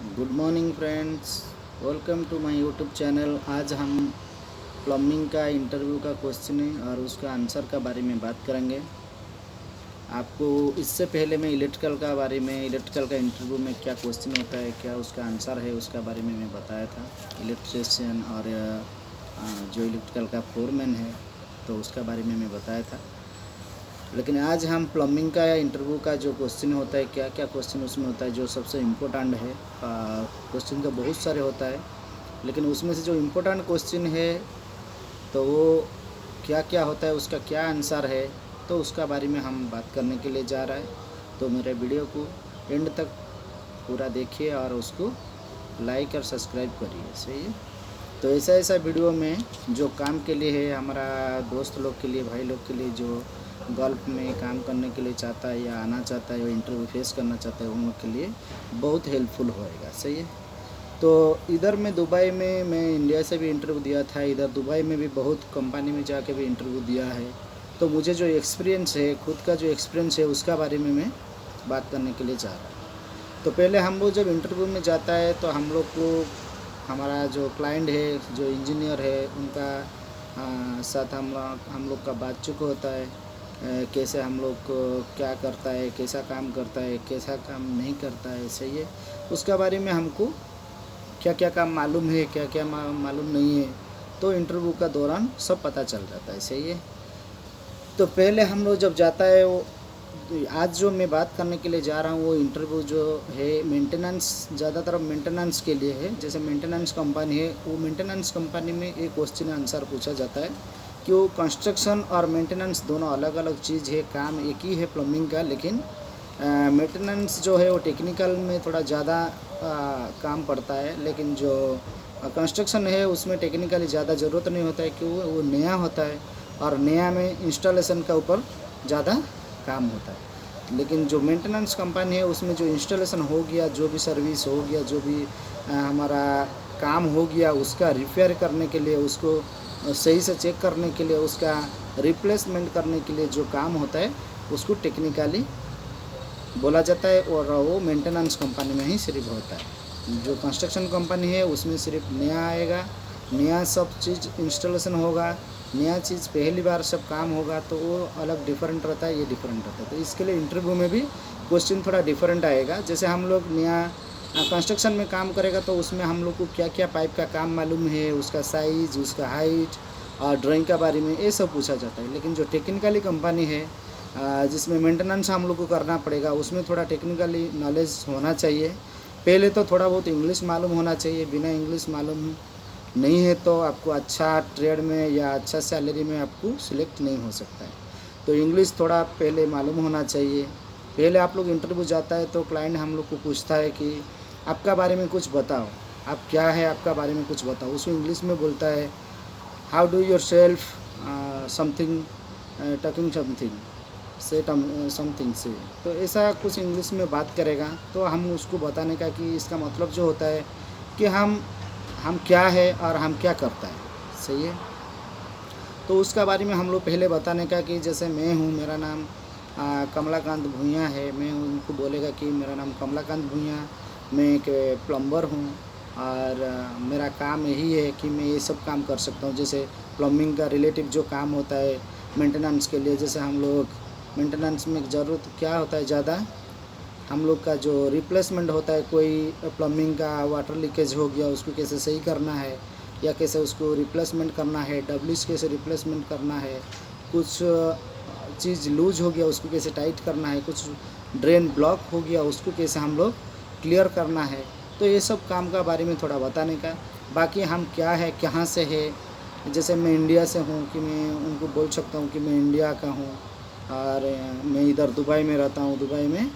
Good morning friends, welcome to my YouTube channel. आज हम plumbing का इंटरव्यू का क्वेश्चन और उसका आंसर का बारे में बात करेंगे। आपको इससे पहले मैं इलेक्ट्रिकल का इंटरव्यू में क्या क्वेश्चन होता है, क्या उसका आंसर है, उसका बारे में मैं बताया था। इलेक्ट्रिशियन और जो इलेक्ट्रिकल का फोरमैन है तो उसका बारे में मैं बताया था। लेकिन आज हम प्लम्बिंग का या इंटरव्यू का जो क्वेश्चन होता है, क्या क्या क्वेश्चन उसमें होता है, जो सबसे इम्पोर्टेंट है। क्वेश्चन तो बहुत सारे होता है, लेकिन उसमें से जो इम्पोर्टेंट क्वेश्चन है तो वो क्या क्या होता है, उसका क्या आंसर है, तो उसका बारे में हम बात करने के लिए जा रहा है। तो मेरे वीडियो को एंड तक पूरा देखिए और उसको लाइक और सब्सक्राइब करिए। सही है। तो ऐसा ऐसा वीडियो में जो काम के लिए है, हमारा दोस्त लोग के लिए, भाई लोग के लिए, जो गल्फ में काम करने के लिए चाहता है या आना चाहता है या इंटरव्यू फेस करना चाहता है, उन लोग के लिए बहुत हेल्पफुल होएगा। सही है। तो इधर मैं दुबई में, मैं इंडिया से भी इंटरव्यू दिया था, इधर दुबई में भी बहुत कंपनी में जाके भी इंटरव्यू दिया है। तो मुझे जो एक्सपीरियंस है, खुद का जो एक्सपीरियंस है, उसका बारे में मैं बात करने के लिए चाह रहा हूँ। तो पहले हम लोग जब इंटरव्यू में जाता है तो हम लोग को हमारा जो क्लाइंट है, जो इंजीनियर है, उनका साथ हम लोग का बातचीत होता है। कैसे हम लोग को क्या करता है, कैसा काम करता है, कैसा काम नहीं करता है। सही है। उसका बारे में हमको क्या क्या काम मालूम है, क्या क्या मालूम नहीं है, तो इंटरव्यू का दौरान सब पता चल जाता है। सही है। तो पहले हम लोग जब जाता है वो, आज जो मैं बात करने के लिए जा रहा हूँ वो इंटरव्यू जो है मेंटेनेंस, ज़्यादातर मेंटेनेंस के लिए है। जैसे मेंटेनेंस कंपनी है, वो मेंटेनेंस कंपनी में एक क्वेश्चन आंसर पूछा जाता है कि वो कंस्ट्रक्शन और मेंटेनेंस दोनों अलग अलग चीज़ है, काम एक ही है प्लम्बिंग का, लेकिन मेंटेनेंस जो है वो टेक्निकल में थोड़ा ज़्यादा काम पड़ता है, लेकिन जो कंस्ट्रक्शन है उसमें टेक्निकली ज़्यादा ज़रूरत नहीं होता है, क्योंकि वो नया होता है और नया में इंस्टॉलेशन का ऊपर ज़्यादा काम होता है। लेकिन जो मेंटेनेंस कंपनी है उसमें जो इंस्टॉलेशन हो गया, जो भी सर्विस हो गया, जो भी हमारा काम हो गया, उसका रिपेयर करने के लिए, उसको सही से चेक करने के लिए, उसका रिप्लेसमेंट करने के लिए जो काम होता है उसको टेक्निकली बोला जाता है, और वो मेंटेनेंस कंपनी में ही सिर्फ होता है। जो कंस्ट्रक्शन कंपनी है उसमें सिर्फ नया आएगा, नया सब चीज़ इंस्टॉलेशन होगा, नया चीज़ पहली बार सब काम होगा, तो वो अलग डिफरेंट रहता है, ये डिफरेंट रहता है। तो इसके लिए इंटरव्यू में भी क्वेश्चन थोड़ा डिफरेंट आएगा। जैसे हम लोग नया कंस्ट्रक्शन में काम करेगा तो उसमें हम लोग को क्या क्या पाइप का काम मालूम है, उसका साइज़, उसका हाइट और ड्राइंग का बारे में ये सब पूछा जाता है। लेकिन जो टेक्निकली कंपनी है, जिसमें मेंटेनेंस हम लोग को करना पड़ेगा, उसमें थोड़ा टेक्निकली नॉलेज होना चाहिए। पहले तो थोड़ा बहुत इंग्लिश मालूम होना चाहिए। बिना इंग्लिश मालूम नहीं है तो आपको अच्छा ट्रेड में या अच्छा सैलरी में आपको सिलेक्ट नहीं हो सकता है। तो इंग्लिश थोड़ा पहले मालूम होना चाहिए। पहले आप लोग इंटरव्यू जाता है तो क्लाइंट हम लोग को पूछता है कि आपका बारे में कुछ बताओ, आप क्या है, आपका बारे में कुछ बताओ। उसको इंग्लिश में बोलता है how do your self something, talking something से समथिंग से। तो ऐसा कुछ इंग्लिश में बात करेगा तो हम उसको बताने का कि इसका मतलब जो होता है कि हम क्या है और हम क्या करता है। सही है। तो उसका बारे में हम लोग पहले बताने का कि जैसे मैं हूँ, मेरा नाम कमलाकांत भूँइया है। मैं उनको बोलेगा कि मेरा नाम कमलाकांत भूँइया, मैं एक प्लम्बर हूँ और मेरा काम यही है कि मैं ये सब काम कर सकता हूँ। जैसे प्लम्बिंग का रिलेटिव जो काम होता है मेंटेनेंस के लिए, जैसे हम लोग मेंटेनेंस में ज़रूरत क्या होता है ज़्यादा, हम लोग का जो रिप्लेसमेंट होता है, कोई प्लम्बिंग का वाटर लीकेज हो गया, उसको कैसे सही करना है या कैसे उसको रिप्लेसमेंट करना है, डब्लिश कैसे रिप्लेसमेंट करना है, कुछ चीज़ लूज हो गया उसको कैसे टाइट करना है, कुछ ड्रेन ब्लॉक हो गया उसको कैसे हम लोग क्लियर करना है। तो ये सब काम का बारे में थोड़ा बताने का। बाकी हम क्या है, कहाँ से है, जैसे मैं इंडिया से हूँ कि मैं उनको बोल सकता हूँ कि मैं इंडिया का हूँ और मैं इधर दुबई में रहता हूँ, दुबई में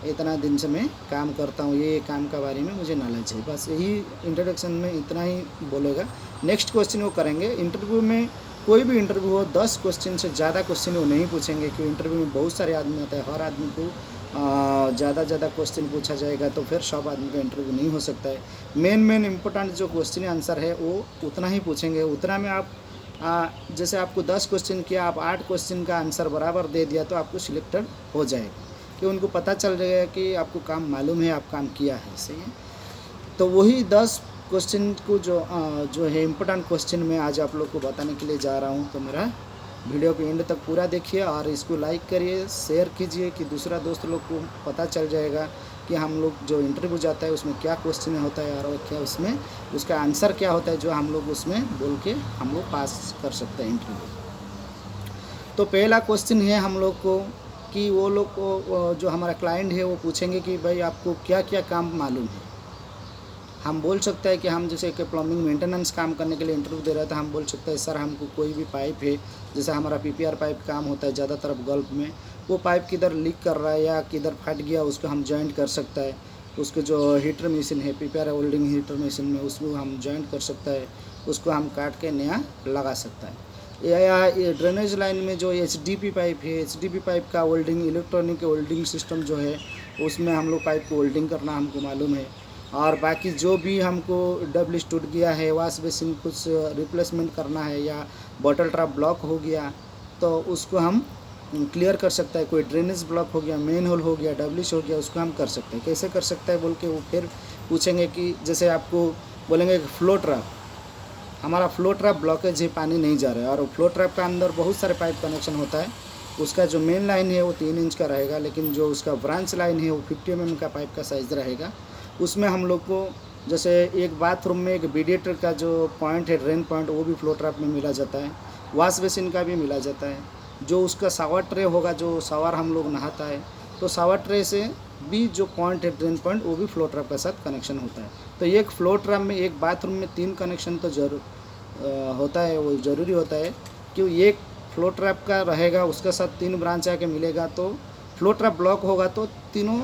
इतना दिन से मैं काम करता हूँ, ये काम का बारे में मुझे नॉलेज है। बस यही इंट्रोडक्शन में इतना ही बोलेगा। नेक्स्ट क्वेश्चन वो करेंगे। इंटरव्यू में कोई भी इंटरव्यू हो, 10 क्वेश्चन से ज़्यादा क्वेश्चन वो नहीं पूछेंगे, क्योंकि इंटरव्यू में बहुत सारे आदमी होते हैं, हर आदमी को ज़्यादा क्वेश्चन पूछा जाएगा तो फिर सब आदमी का इंटरव्यू नहीं हो सकता है। मेन इंपॉर्टेंट जो क्वेश्चन आंसर है वो उतना ही पूछेंगे। उतना में आप जैसे आपको 10 क्वेश्चन किया, आप 8 क्वेश्चन का आंसर बराबर दे दिया तो आपको सिलेक्टेड हो जाएगा, कि उनको पता चल जाएगा कि आपको काम मालूम है, आप काम किया है। सही है। तो वही 10 क्वेश्चन को जो है इम्पोर्टेंट क्वेश्चन मैं आज आप लोग को बताने के लिए जा रहा हूँ। तो मेरा वीडियो को एंड तक पूरा देखिए और इसको लाइक करिए, शेयर कीजिए कि दूसरा दोस्त लोग को पता चल जाएगा कि हम लोग जो इंटरव्यू जाता है उसमें क्या क्वेश्चन होता है और क्या उसमें उसका आंसर क्या होता है जो हम लोग उसमें बोल के हम लोग पास कर सकते हैं इंटरव्यू। तो पहला क्वेश्चन है हम लोग को कि वो लोग को जो हमारा क्लाइंट है वो पूछेंगे कि भाई आपको क्या क्या काम मालूम है। हम बोल सकते हैं कि हम जैसे कि प्लम्बिंग मेंटेनेंस काम करने के लिए इंटरव्यू दे रहे थे, हम बोल सकते हैं सर हमको कोई भी पाइप है, जैसे हमारा पीपीआर पाइप काम होता है ज़्यादातर गल्फ में, वो पाइप किधर लीक कर रहा है या किधर फट गया उसको हम जॉइंट कर सकता है। उसके जो हीटर मशीन है पीपीआर वेल्डिंग हीटर मशीन में उसको हम जॉइंट कर सकता है, उसको हम काट के नया लगा सकता है। या ड्रेनेज लाइन में जो एचडीपी पाइप है, एचडीपी पाइप का वेल्डिंग इलेक्ट्रॉनिक वेल्डिंग सिस्टम जो है उसमें हम लोग पाइप को वेल्डिंग करना हमको मालूम है। और बाकी जो भी हमको डब्ल्यू टूट गया है, वॉश बेसिन कुछ रिप्लेसमेंट करना है या बॉटल ट्रैप ब्लॉक हो गया तो उसको हम क्लियर कर सकता है। कोई ड्रेनेज ब्लॉक हो गया, मेन होल हो गया, डब्लिश हो गया, उसको हम कर सकते हैं। कैसे कर सकता है बोल के वो फिर पूछेंगे कि जैसे आपको बोलेंगे फ्लो ट्रैप, हमारा फ्लो ट्रैप ब्लॉकेज है, पानी नहीं जा रहा है और फ्लो ट्रैप का अंदर बहुत सारे पाइप कनेक्शन होता है। उसका जो मेन लाइन है वो 3 इंच का रहेगा, लेकिन जो उसका ब्रांच लाइन है वो 50 mm का पाइप का साइज़ रहेगा। उसमें हम लोग को जैसे एक बाथरूम में एक बीडिएटर का जो पॉइंट है, ड्रेन पॉइंट, वो भी फ्लो ट्रैप में मिला जाता है। वॉश बेसिन का भी मिला जाता है। जो उसका शावर ट्रे होगा, जो शावर हम लोग नहाता है, तो शावर ट्रे से भी जो पॉइंट है ड्रेन पॉइंट, वो भी फ्लो ट्रैप के साथ कनेक्शन होता है। तो एक फ्लो ट्रैप में एक बाथरूम में 3 कनेक्शन तो जरूर होता है, वो ज़रूरी होता है कि एक फ्लो ट्रैप का रहेगा, उसके साथ 3 ब्रांच आके मिलेगा तो फ्लो ट्रैप ब्लॉक होगा तो तीनों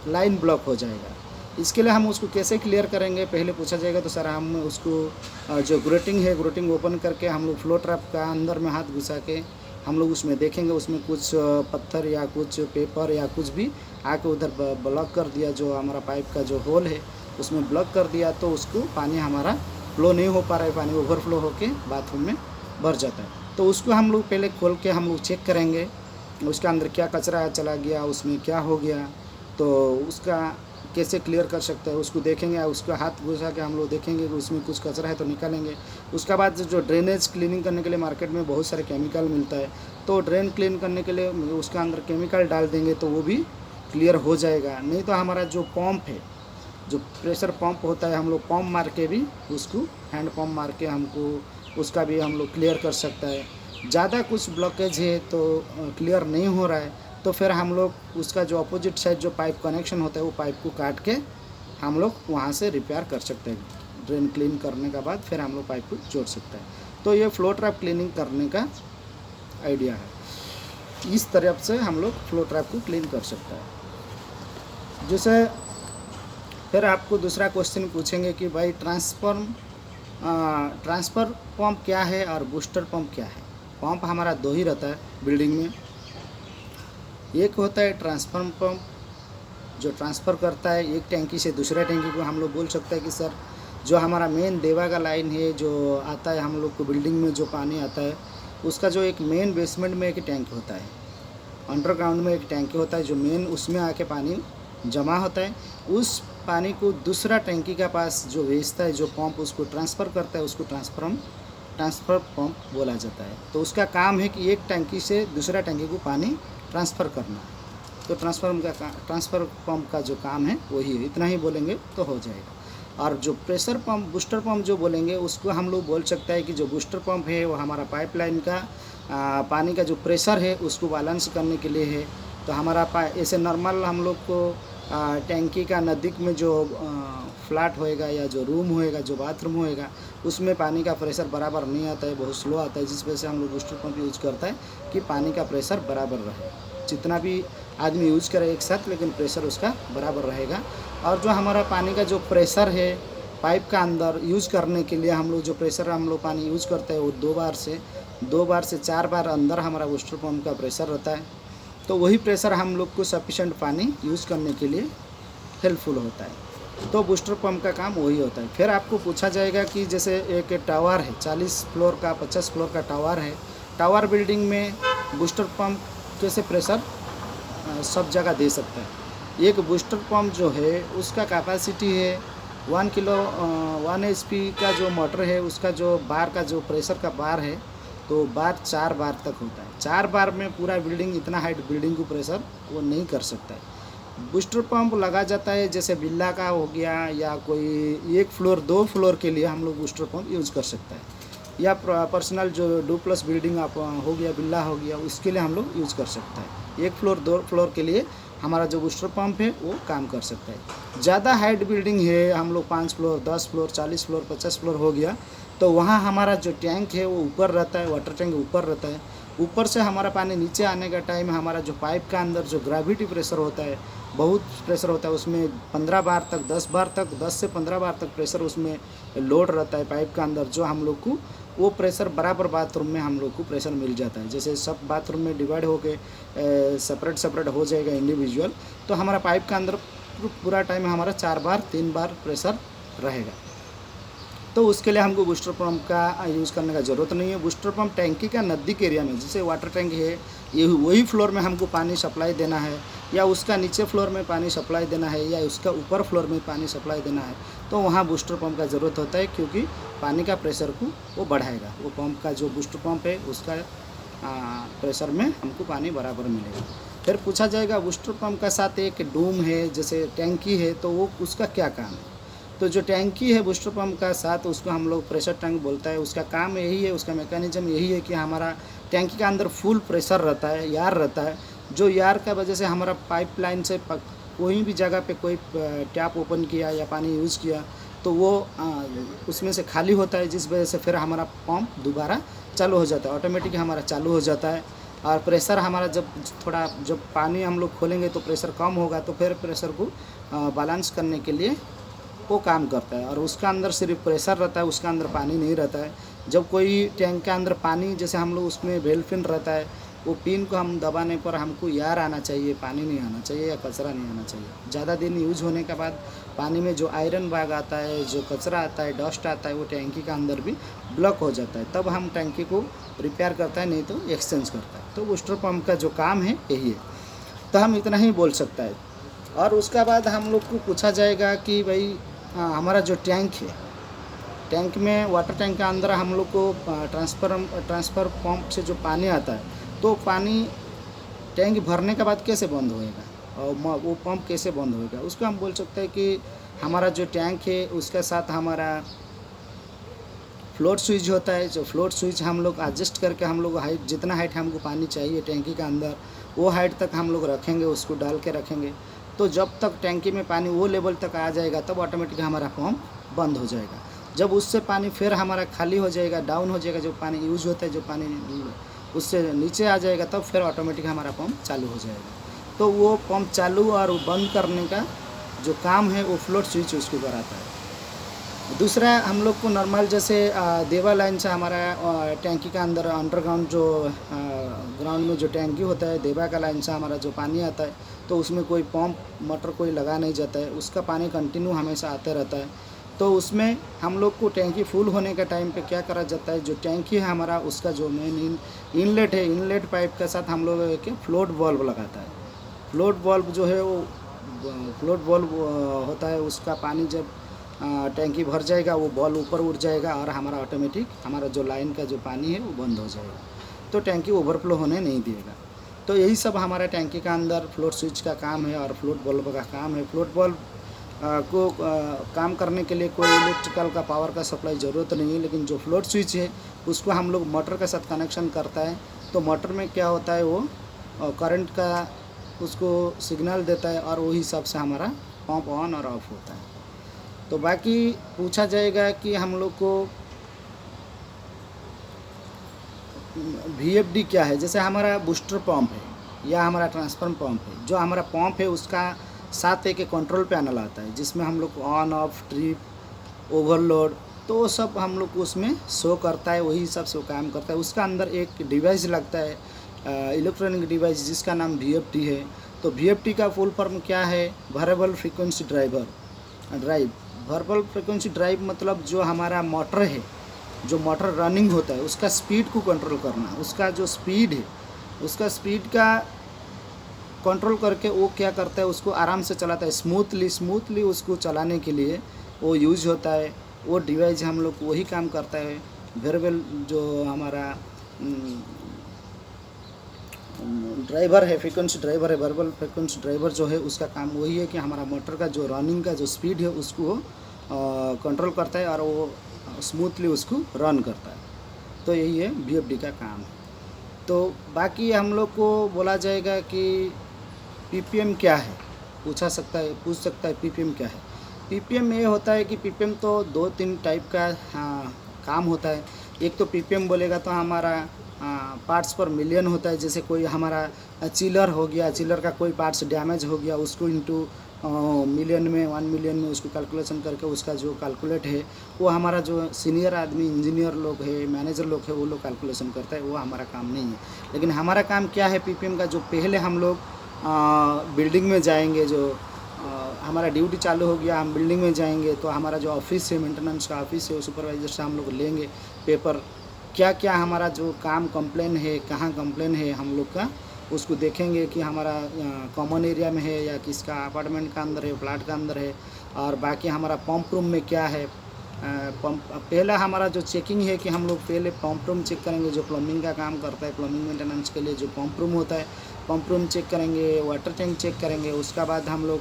लाइन ब्लॉक हो जाएगा। इसके लिए हम उसको कैसे क्लियर करेंगे, पहले पूछा जाएगा तो सर हम उसको जो ग्रेटिंग है, ग्रेटिंग ओपन करके हम लोग फ्लो ट्रैप का अंदर में हाथ घुसा के हम लोग उसमें देखेंगे, उसमें कुछ पत्थर या कुछ पेपर या कुछ भी आके उधर ब्लॉक कर दिया, जो हमारा पाइप का जो होल है उसमें ब्लॉक कर दिया तो उसको पानी हमारा फ्लो नहीं हो पा रहा है, पानी ओवरफ्लो होके बाथरूम में भर जाता है। तो उसको हम लोग पहले खोल के हम लोग चेक करेंगे उसके अंदर क्या कचरा चला गया, उसमें क्या हो गया, तो उसका कैसे क्लियर कर सकते हैं उसको देखेंगे। उसका हाथ घुसा के हम लोग देखेंगे कि उसमें कुछ कचरा है तो निकालेंगे। उसके बाद जो ड्रेनेज क्लीनिंग करने के लिए मार्केट में बहुत सारे केमिकल मिलता है, तो ड्रेन क्लीन करने के लिए उसका अंदर केमिकल डाल देंगे तो वो भी क्लियर हो जाएगा। नहीं तो हमारा जो पंप है, जो प्रेशर पंप होता है, हम लोग पंप मार के भी उसको हैंड पंप मार के हमको उसका भी हम लोग क्लियर कर सकता है। ज़्यादा कुछ ब्लॉकेज है तो क्लियर नहीं हो रहा है तो फिर हम लोग उसका जो अपोजिट साइड जो पाइप कनेक्शन होता है वो पाइप को काट के हम लोग वहाँ से रिपेयर कर सकते हैं। ड्रेन क्लीन करने के बाद फिर हम लोग पाइप को जोड़ सकते हैं। तो ये फ्लो ट्रैप क्लीनिंग करने का आइडिया है। इस तरह से हम लोग फ्लो ट्रैप को क्लीन कर सकते हैं। जैसे फिर आपको दूसरा क्वेश्चन पूछेंगे कि भाई ट्रांसफ़र पंप क्या है और बूस्टर पंप क्या है। पंप हमारा 2 ही रहता है बिल्डिंग में। एक होता है ट्रांसफर पंप जो ट्रांसफ़र करता है एक टैंकी से दूसरा टैंकी को। हम लोग बोल सकते हैं कि सर जो हमारा मेन देवा का लाइन है जो आता है हम लोग को बिल्डिंग में जो पानी आता है, उसका जो एक मेन बेसमेंट में एक टैंक होता है, अंडरग्राउंड में एक टैंकी होता है जो मेन उसमें आके पानी जमा होता है। उस पानी को दूसरा टैंकी के पास जो भेजता है, जो पंप उसको ट्रांसफ़र करता है, उसको ट्रांसफ़र पंप बोला जाता है। तो उसका काम है कि एक टैंकी से दूसरा टैंकी को पानी ट्रांसफ़र करना। तो ट्रांसफ़र पंप का जो काम है वही है। इतना ही बोलेंगे तो हो जाएगा। और जो प्रेशर पंप, बूस्टर पंप जो बोलेंगे उसको हम लोग बोल सकते हैं कि जो बूस्टर पंप है वो हमारा पाइपलाइन का पानी का जो प्रेशर है उसको बैलेंस करने के लिए है। तो हमारा ऐसे नॉर्मल हम लोग को टैंकी का नज़दीक में जो फ्लैट होएगा या जो रूम होएगा, जो बाथरूम होएगा, उसमें पानी का प्रेशर बराबर नहीं आता है, बहुत स्लो आता है, जिस वजह से हम लोग बूस्टर पंप यूज़ करता है कि पानी का प्रेशर बराबर रहे। जितना भी आदमी यूज़ करे एक साथ, लेकिन प्रेशर उसका बराबर रहेगा। और जो हमारा पानी का जो प्रेशर है पाइप का अंदर यूज़ करने के लिए हम लोग जो प्रेशर हम लोग पानी यूज़ करते हैं वो 2 बार से 4 बार अंदर हमारा बूस्टर पंप का प्रेशर रहता है। तो वही प्रेशर हम लोग को सफिशेंट पानी यूज़ करने के लिए हेल्पफुल होता है। तो बूस्टर पंप का काम वही होता है। फिर आपको पूछा जाएगा कि जैसे एक टावर है, 40 फ्लोर का 50 फ्लोर का टावर है, टावर बिल्डिंग में बूस्टर पंप कैसे प्रेशर सब जगह दे सकता है। एक बूस्टर पंप जो है उसका कैपेसिटी है 1 HP का जो मोटर है उसका जो बार का जो प्रेशर का बार है तो बार 4 बार तक होता है। 4 बार में पूरा बिल्डिंग इतना हाइट बिल्डिंग को प्रेशर वो नहीं कर सकता है। बूस्टर पंप लगा जाता है जैसे बिल्ला का हो गया या कोई 1 फ्लोर 2 फ्लोर के लिए हम लोग बूस्टर पंप यूज़ कर सकता है, या पर्सनल जो 2+ बिल्डिंग आप हो गया बिल्ला हो गया उसके लिए हम लोग यूज़ कर सकता है। 1 फ्लोर 2 फ्लोर के लिए हमारा जो बूस्टर पंप है वो काम कर सकता है। ज़्यादा हाइट बिल्डिंग है हम लोग 5 फ्लोर 10 फ्लोर 40 फ्लोर 50 फ्लोर हो गया तो वहाँ हमारा जो टैंक है वो ऊपर रहता है, वाटर टैंक ऊपर रहता है। ऊपर से हमारा पानी नीचे आने का टाइम हमारा जो पाइप का अंदर जो ग्रेविटी प्रेशर होता है बहुत प्रेशर होता है उसमें 15 बार तक 10 बार तक 10 से 15 बार तक प्रेशर उसमें लोड रहता है पाइप का अंदर, जो हम लोग को वो प्रेशर बराबर बाथरूम में हम लोग को प्रेशर मिल जाता है। जैसे सब बाथरूम में डिवाइड होके सेपरेट हो जाएगा इंडिविजुअल, तो हमारा पाइप का अंदर पूरा टाइम हमारा 4 बार 3 बार प्रेशर रहेगा। तो उसके लिए हमको बूस्टर पंप का यूज़ करने का ज़रूरत नहीं है। बूस्टर पंप टैंकी का नज़दीक एरिया में जैसे वाटर टैंक है ये वही फ्लोर में हमको पानी सप्लाई देना है, या उसका नीचे फ्लोर में पानी सप्लाई देना है, या उसका ऊपर फ्लोर में पानी सप्लाई देना है, तो वहाँ बूस्टर पंप का ज़रूरत होता है क्योंकि पानी का प्रेशर को वो बढ़ाएगा। वो पंप का जो बूस्टर पंप है उसका प्रेशर में हमको पानी बराबर मिलेगा। फिर पूछा जाएगा बूस्टर पंप का साथ एक डूम है जैसे टैंकी है तो वो उसका क्या काम है। तो जो टैंकी है बूस्टर पंप का साथ उसको हम लोग प्रेशर टैंक बोलता है। उसका काम यही है, उसका मैकेनिज्म यही है कि हमारा टैंकी का अंदर फुल प्रेशर रहता है, यार रहता है, जो यार का वजह से हमारा पाइपलाइन से कोई भी जगह पे कोई टैप ओपन किया या पानी यूज़ किया तो वो उसमें से खाली होता है, जिस वजह से फिर हमारा पंप दोबारा चालू हो जाता है, ऑटोमेटिक हमारा चालू हो जाता है। और प्रेशर हमारा जब पानी हम लोग खोलेंगे तो प्रेशर कम होगा तो फिर प्रेशर को बैलेंस करने के लिए वो काम करता है। और उसका अंदर सिर्फ प्रेशर रहता है, उसका अंदर पानी नहीं रहता है। जब कोई टैंक के अंदर पानी जैसे हम लोग उसमें बेल पिन रहता है, वो पिन को हम दबाने पर हमको यार आना चाहिए, पानी नहीं आना चाहिए या कचरा नहीं आना चाहिए। ज़्यादा दिन यूज होने के बाद पानी में जो आयरन बैग आता है, जो कचरा आता है, डस्ट आता है, वो टैंकी का अंदर भी ब्लॉक हो जाता है, तब हम टैंकी को रिपेयर करता है, नहीं तो एक्सचेंज करता है। तो बूस्टर पंप का जो काम है यही है, तो हम इतना ही बोल सकता है। और उसका बाद हम लोग को पूछा जाएगा कि भाई हमारा जो टैंक है, टैंक में वाटर टैंक के अंदर हम लोग को ट्रांसफ़र पंप से जो पानी आता है तो पानी टैंक भरने के बाद कैसे बंद होएगा और वो पंप कैसे बंद होएगा, उसको हम बोल सकते हैं कि हमारा जो टैंक है उसके साथ हमारा फ्लोट स्विच होता है। जो फ्लोट स्विच हम लोग एडजस्ट करके हम लोग हाइट जितना हाइट हमको पानी चाहिए टैंकी के अंदर वो हाइट तक हम लोग रखेंगे, उसको डाल के रखेंगे। तो जब तक टैंकी में पानी वो लेवल तक आ जाएगा तब ऑटोमेटिक हमारा पंप बंद हो जाएगा। जब उससे पानी फिर हमारा खाली हो जाएगा, डाउन हो जाएगा, जो पानी यूज होता है, जो पानी उससे नीचे आ जाएगा, तब फिर ऑटोमेटिक हमारा पंप चालू हो जाएगा। तो वो पंप चालू और बंद करने का जो काम है वो फ्लोट स्विच उसको कराता है। दूसरा हम लोग को नॉर्मल जैसे देवा लाइन से हमारा टैंकी का अंदर अंडरग्राउंड जो ग्राउंड में जो टैंकी होता है, देवा का लाइन से हमारा जो पानी आता है तो उसमें कोई पंप मोटर कोई लगा नहीं जाता है, उसका पानी कंटिन्यू हमेशा आते रहता है। तो उसमें हम लोग को टैंकी फुल होने का टाइम पे क्या करा जाता है, जो टैंकी है हमारा उसका जो मेन इनलेट है, इनलेट पाइप के साथ हम लोग एक फ्लोट वाल्व लगाता है। फ्लोट वाल्व जो है वो फ्लोट वाल्व होता है, उसका पानी जब टैंकी भर जाएगा वो बॉल ऊपर उठ जाएगा और हमारा ऑटोमेटिक हमारा जो लाइन का जो पानी है वो बंद हो जाएगा, तो टैंकी ओवरफ्लो होने नहीं देगा। तो यही सब हमारा टैंकी का अंदर फ्लोट स्विच का काम है और फ्लोट बल्ब का काम है। फ्लोट बल्ब को काम करने के लिए कोई इलेक्ट्रिकल का पावर का सप्लाई ज़रूरत नहीं है, लेकिन जो फ्लोट स्विच है उसको हम लोग मोटर के साथ कनेक्शन करता है। तो मोटर में क्या होता है वो करंट का उसको सिग्नल देता है और वही हिसाब से हमारा पंप ऑन और ऑफ होता है। तो बाकी पूछा जाएगा कि हम लोग को VFD क्या है। जैसे हमारा बूस्टर पंप है या हमारा ट्रांसफर पंप है, जो हमारा पंप है उसका साथ एक कंट्रोल पैनल आता है जिसमें हम लोग ऑन ऑफ ट्रिप ओवरलोड तो वो सब हम लोग को उसमें शो करता है, वही सब से काम करता है। उसका अंदर एक डिवाइस लगता है इलेक्ट्रॉनिक डिवाइस जिसका नाम VFD है। तो VFD का फुल फॉर्म क्या है, variable frequency drive. Variable frequency drive मतलब जो हमारा मोटर है, जो मोटर रनिंग होता है उसका स्पीड को कंट्रोल करना, उसका जो स्पीड है उसका स्पीड का कंट्रोल करके वो क्या करता है, उसको आराम से चलाता है, स्मूथली उसको चलाने के लिए वो यूज होता है, वो डिवाइस हम लोग वही काम करता है। वेरिएबल जो हमारा ड्राइवर है, फ्रीक्वेंसी ड्राइवर है, वेरिएबल फ्रीक्वेंसी ड्राइवर जो है उसका काम वही है कि हमारा मोटर का जो रनिंग का जो स्पीड है उसको कंट्रोल करता है और वो स्मूथली उसको रन करता है। तो यही है VFD का काम। तो बाकी हम लोग को बोला जाएगा कि PPM क्या है, पूछ सकता है PPM क्या है। PPM ये होता है कि PPM तो 2-3 टाइप का काम होता है। एक तो PPM बोलेगा तो हमारा पार्ट्स पर मिलियन होता है। जैसे कोई हमारा चिलर हो गया, चिलर का कोई पार्ट्स डैमेज हो गया, उसको इंटू मिलियन में 1 मिलियन में उसको कैलकुलेशन करके उसका जो कैलकुलेट है वो हमारा जो सीनियर आदमी इंजीनियर लोग है, मैनेजर लोग है, वो लोग कैलकुलेशन करता है। वो हमारा काम नहीं है। लेकिन हमारा काम क्या है PPM का, जो पहले हम लोग बिल्डिंग में जाएंगे, जो हमारा ड्यूटी चालू हो गया, हम बिल्डिंग में जाएंगे तो हमारा जो ऑफिस है, मेंटेनेंस का ऑफिस है, सुपरवाइजर से हम लोग लेंगे पेपर, क्या क्या हमारा जो काम कंप्लेन है, कहाँ कंप्लेन है हम लोग का, उसको देखेंगे कि हमारा कॉमन एरिया में है या किसका अपार्टमेंट का अंदर है, फ्लैट का अंदर है। और बाकी हमारा पंप रूम में क्या है, पंप पहला हमारा जो चेकिंग है कि हम लोग पहले पंप रूम चेक करेंगे। जो प्लम्बिंग का काम करता है, प्लम्बिंग मेंटेनेंस के लिए जो पंप रूम होता है, पंप रूम चेक करेंगे, वाटर टैंक चेक करेंगे। उसका बाद हम लोग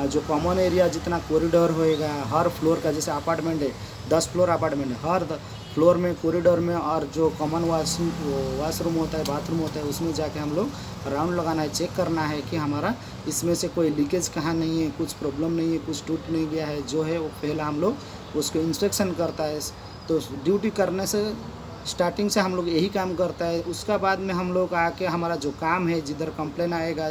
जो कॉमन एरिया जितना कॉरिडोर होएगा हर फ्लोर का, जैसे अपार्टमेंट है 10 फ्लोर अपार्टमेंट है, हर फ्लोर में कॉरिडोर में और जो कॉमन वाशरूम होता है, बाथरूम होता है, उसमें जाके हम लोग राउंड लगाना है, चेक करना है कि हमारा इसमें से कोई लीकेज कहाँ नहीं है, कुछ प्रॉब्लम नहीं है, कुछ टूट नहीं गया है। जो है वो पहला हम लोग उसको इंस्पेक्शन करता है। तो ड्यूटी करने से स्टार्टिंग से हम लोग यही काम करता है। उसका बाद में हम लोग आके हमारा जो काम है, जिधर कंप्लेन आएगा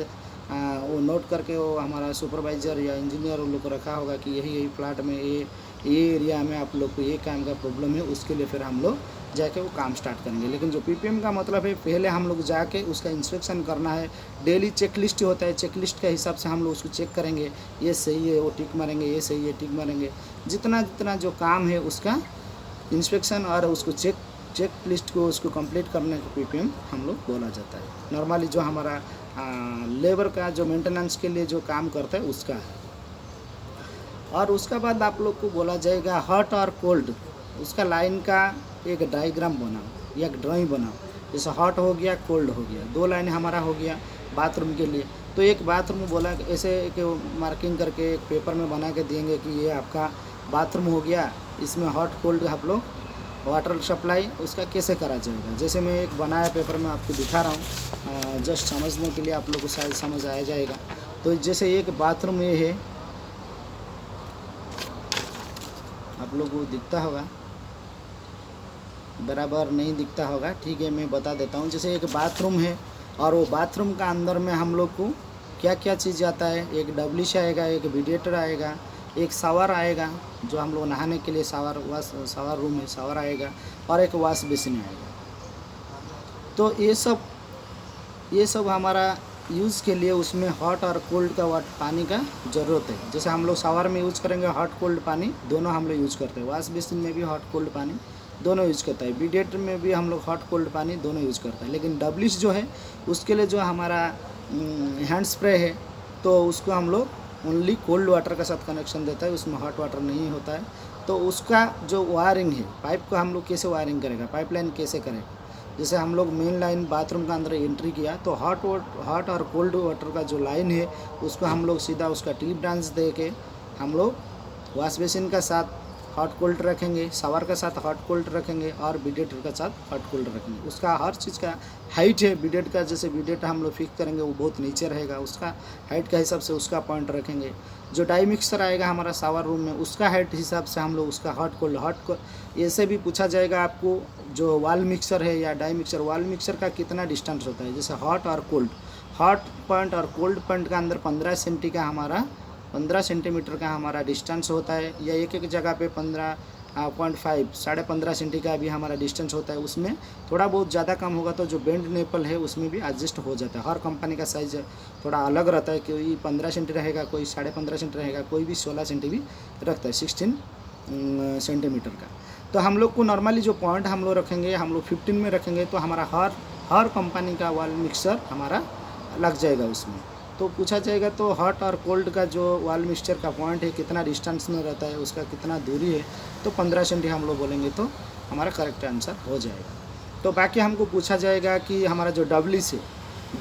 वो नोट करके वो हमारा सुपरवाइज़र या इंजीनियर उन लोग को रखा होगा कि यही फ्लैट में ये एरिया में आप लोग को ये काम का प्रॉब्लम है। उसके लिए फिर हम लोग जाके वो काम स्टार्ट करेंगे। लेकिन जो PPM का मतलब है, पहले हम लोग जाके उसका इंस्पेक्शन करना है। डेली चेक लिस्ट होता है, चेक लिस्ट के हिसाब से हम लोग उसको चेक करेंगे, ये सही है वो टिक मारेंगे, ये सही है टिक मारेंगे। जितना जितना जो काम है उसका इंस्पेक्शन और उसको चेक लिस्ट को उसको कंप्लीट करने को PPM हम लोग बोला जाता है। नॉर्मली जो हमारा लेबर का जो मेंटेनेंस के लिए जो काम करता है उसका है। और उसका बाद आप लोग को बोला जाएगा हॉट और कोल्ड, उसका लाइन का एक डायग्राम बनाओ या एक ड्राइंग बनाओ। जैसे हॉट हो गया, कोल्ड हो गया, 2 लाइन हमारा हो गया बाथरूम के लिए। तो एक बाथरूम बोला ऐसे एक मार्किंग करके एक पेपर में बना के देंगे कि ये आपका बाथरूम हो गया, इसमें हॉट कोल्ड आप लोग वाटर सप्लाई उसका कैसे करा जाएगा। जैसे मैं एक बनाया पेपर में आपको दिखा रहा हूँ, जस्ट समझने के लिए, आप लोग को शायद समझ आ जाएगा। तो जैसे एक बाथरूम ये है, आप लोग को दिखता होगा, बराबर नहीं दिखता होगा, ठीक है मैं बता देता हूँ। जैसे एक बाथरूम है और वो बाथरूम का अंदर में हम लोग को क्या क्या चीज़ आता है, एक डब्लिश आएगा, एक विडिएटर आएगा, एक शावर आएगा जो हम लोग नहाने के लिए शावर रूम में शावर आएगा, और एक वॉश बेसिन आएगा। तो ये सब हमारा यूज़ के लिए उसमें हॉट और कोल्ड का पानी का ज़रूरत है। जैसे हम लोग शावर में यूज़ करेंगे हॉट कोल्ड पानी दोनों हम लोग यूज़ करते हैं, वॉश बेसिन में भी हॉट कोल्ड पानी दोनों यूज़ करता है, विडिएटर में भी हम लोग हॉट कोल्ड पानी दोनों यूज़ करता है। लेकिन डब्लिश जो है उसके लिए जो हमारा हैंड स्प्रे है तो उसको हम लोग ओनली कोल्ड वाटर के साथ कनेक्शन देता है, उसमें हॉट वाटर नहीं होता है। तो उसका जो वायरिंग है, पाइप को हम लोग कैसे वायरिंग करेगा, पाइपलाइन कैसे करेगा। जैसे हम लोग मेन लाइन बाथरूम का अंदर एंट्री किया तो हॉट और कोल्ड वाटर का जो लाइन है उसको हम लोग सीधा उसका टिप ब्रांच दे के हम लोग वॉश बेसिन का साथ हॉट कोल्ड रखेंगे, शावर का साथ हॉट कोल्ड रखेंगे और विडिएटर का साथ हॉट कोल्ड रखेंगे। उसका हर चीज़ का हाइट है विडिएटर का, जैसे विडिएटर हम लोग फिक्स करेंगे वो बहुत नीचे रहेगा, उसका हाइट का हिसाब से उसका पॉइंट रखेंगे। जो डाई मिक्सर आएगा हमारा शावर रूम में उसका हाइट हिसाब से हम लोग उसका हॉट कोल्ड ऐसे भी पूछा जाएगा आपको। जो वाल मिक्सर है या डाई मिक्सर, वाल मिक्सर का कितना डिस्टेंस होता है, जैसे हॉट और कोल्ड, हॉट पॉइंट और कोल्ड पॉइंट का अंदर 15 सेंटीमीटर का हमारा डिस्टेंस होता है, या एक जगह पे 15.5 15.5 सेंटी का भी हमारा डिस्टेंस होता है। उसमें थोड़ा बहुत ज़्यादा कम होगा तो जो बेंड नेपल है उसमें भी एडजस्ट हो जाता है। हर कंपनी का साइज़ थोड़ा अलग रहता है, कोई 15 सेंटी रहेगा, कोई 15.5 सेंटी रहेगा, कोई भी 16 सेंटी भी रखता है, 16 सेंटीमीटर का। तो हम लोग को नॉर्मली जो पॉइंट हम लोग रखेंगे, हम लोग 15 में रखेंगे तो हमारा हर कंपनी का वाल मिक्सर हमारा लग जाएगा उसमें। तो पूछा जाएगा तो हॉट और कोल्ड का जो वॉल मिक्सचर का पॉइंट है कितना डिस्टेंस में रहता है, उसका कितना दूरी है, तो 15 सेंटी हम लोग बोलेंगे तो हमारा करेक्ट आंसर हो जाएगा। तो बाकी हमको पूछा जाएगा कि हमारा जो डब्लिस है,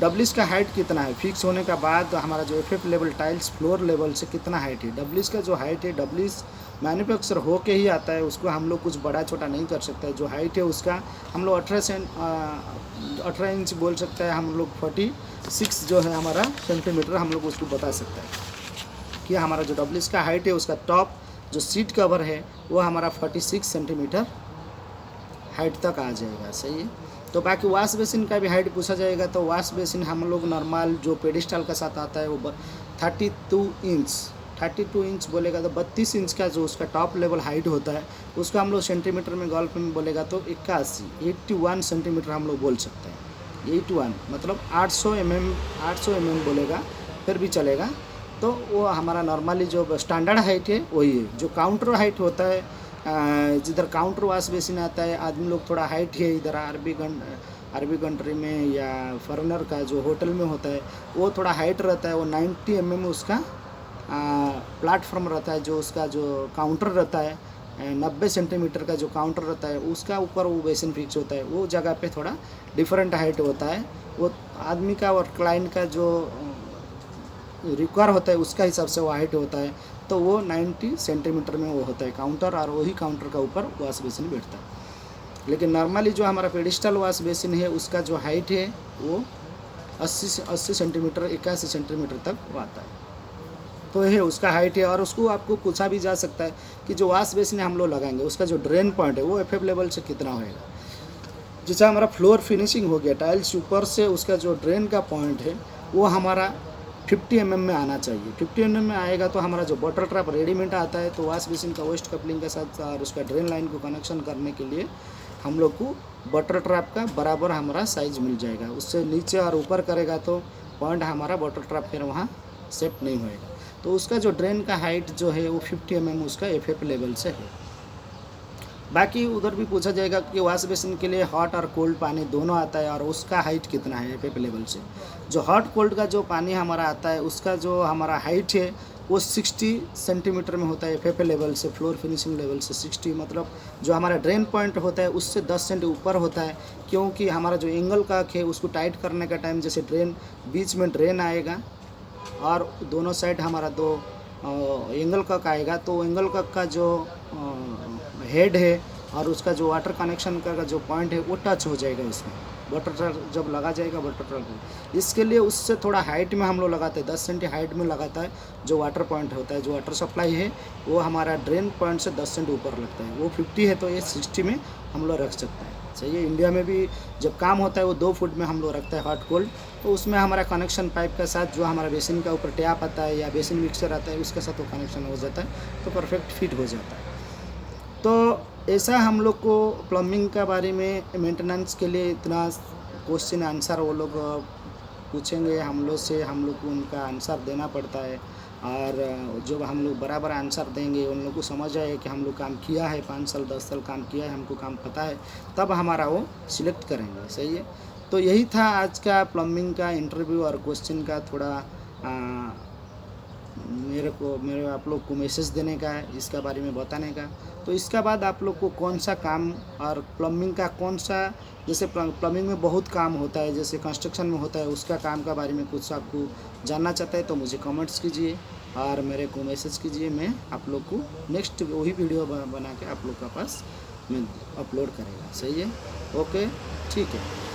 डब्लिस का हाइट कितना है, फिक्स होने का बाद हमारा जो F level tiles floor level से कितना हाइट है। डब्लिस का जो हाइट है, डब्लिस मैन्युफैक्चर हो के ही आता है, उसको हम लोग कुछ बड़ा छोटा नहीं कर सकते। जो हाइट है उसका हम लोग 18 इंच बोल सकते हैं, हम लोग 46 जो है हमारा सेंटीमीटर हम लोग उसको बता सकते हैं कि हमारा जो डब्लिस का हाइट है उसका टॉप जो सीट कवर है वो हमारा 46 सेंटीमीटर हाइट तक आ जाएगा। सही है। तो बाकी वॉश बेसिन का भी हाइट पूछा जाएगा तो वॉश बेसिन हम लोग नॉर्मल जो पेडिस्टल के साथ आता है वो 32 इंच बोलेगा तो 32 इंच का जो उसका टॉप लेवल हाइट होता है उसका हम लोग सेंटीमीटर में गल्फ में बोलेगा तो 81 सेंटीमीटर हम लोग बोल सकते हैं। 81 मतलब 800 mm बोलेगा फिर भी चलेगा। तो वो हमारा नॉर्मली जो स्टैंडर्ड हाइट है वही है। जो काउंटर हाइट होता है, जिधर काउंटर वॉश बेसिन आता है, आदमी लोग थोड़ा हाइट है इधर अरबी कंट्री में या फॉरेनर का जो होटल में होता है वो थोड़ा हाइट रहता है, वो 90 mm उसका प्लेटफॉर्म रहता है। जो उसका जो काउंटर रहता है 90 सेंटीमीटर का जो काउंटर रहता है उसका ऊपर वो बेसिन फिक्स होता है। वो जगह पे थोड़ा डिफरेंट हाइट होता है, वो आदमी का और क्लाइंट का जो रिक्वायर होता है उसका हिसाब से वो हाइट होता है। तो वो 90 सेंटीमीटर में वो होता है काउंटर, और वही काउंटर का ऊपर वॉश बेसिन बैठता है। लेकिन नॉर्मली जो हमारा पेडिस्टल वॉश बेसिन है उसका जो हाइट है वो 80 सेंटीमीटर 81 सेंटीमीटर तक वो आता है। तो ये उसका हाइट है। और उसको आपको पूछा भी जा सकता है कि जो वॉश बेसिन हम लोग लगाएंगे उसका जो ड्रेन पॉइंट है वो एफ लेवल से कितना होएगा। जैसे हमारा फ्लोर फिनिशिंग हो गया, टाइल्स ऊपर से उसका जो ड्रेन का पॉइंट है वो हमारा 50 mm में आना चाहिए। 50 mm में आएगा तो हमारा जो बॉटल ट्रैप रेडीमेड आता है तो वॉश बेसिन का वेस्ट कपलिंग के साथ और उसका ड्रेन लाइन को कनेक्शन करने के लिए हम लोग को बॉटल ट्रैप का बराबर हमारा साइज मिल जाएगा। उससे नीचे और ऊपर करेगा तो पॉइंट हमारा बॉटल ट्रैप फिर वहाँ सेट नहीं होएगा। तो उसका जो ड्रेन का हाइट जो है वो 50 mm उसका एफ लेवल से है। बाकी उधर भी पूछा जाएगा कि वॉश बेसिन के लिए हॉट और कोल्ड पानी दोनों आता है और उसका हाइट कितना है एफ लेवल से। जो हॉट कोल्ड का जो पानी हमारा आता है उसका जो हमारा हाइट है वो 60 सेंटीमीटर में होता है एफ लेवल से, फ्लोर फिनिशिंग लेवल से 60, मतलब जो हमारा ड्रेन पॉइंट होता है उससे 10 सेंटी ऊपर होता है। क्योंकि हमारा जो एंगल कक है उसको टाइट करने का टाइम जैसे ड्रेन बीच में ड्रेन आएगा और दोनों साइड हमारा दो एंगल कक आएगा, तो एंगल कक का जो हेड है और उसका जो वाटर कनेक्शन का जो पॉइंट है वो टच हो जाएगा उसमें, वाटर ट्रक जब लगा जाएगा वाटर ट्रक। इसके लिए उससे थोड़ा हाइट में हम लोग लगाते हैं, 10 सेंटी हाइट में लगाता है जो वाटर पॉइंट होता है। जो वाटर सप्लाई है वो हमारा ड्रेन पॉइंट से 10 सेंटी ऊपर लगता है। वो 50 है तो ये 60 में हम लोग रख सकते हैं। सही है। इंडिया में भी जब काम होता है वो 2 फुट में हम लोग रखते हैं हॉट कोल्ड। तो उसमें हमारा कनेक्शन पाइप के साथ जो हमारा बेसिन का ऊपर टैप आता है या बेसिन मिक्सर आता है उसके साथ वो कनेक्शन हो जाता है तो परफेक्ट फिट हो जाता है। तो ऐसा हम लोग को प्लम्बिंग का बारे में मेंटेनेंस के लिए इतना क्वेश्चन आंसर वो लोग पूछेंगे हम लोग से, हम लोग को उनका आंसर देना पड़ता है। और जब हम लोग बराबर आंसर देंगे, उन लोग को समझ आए कि हम लोग काम किया है, 5 साल 10 साल काम किया है, हमको काम पता है, तब हमारा वो सिलेक्ट करेंगे। सही है। तो यही था आज का प्लम्बिंग का इंटरव्यू और क्वेश्चन का थोड़ा मेरे आप लोग को मैसेज देने का है, इसका बारे में बताने का। तो इसका बाद आप लोग को कौन सा काम और प्लम्बिंग का कौन सा, जैसे प्लम्बिंग में बहुत काम होता है, जैसे कंस्ट्रक्शन में होता है, उसका काम का बारे में कुछ आपको जानना चाहता है तो मुझे कमेंट्स कीजिए और मेरे को मैसेज कीजिए। मैं आप लोग को नेक्स्ट वही वीडियो बना के आप लोग के पास मैं अपलोड करेगा। सही है। ओके, ठीक है।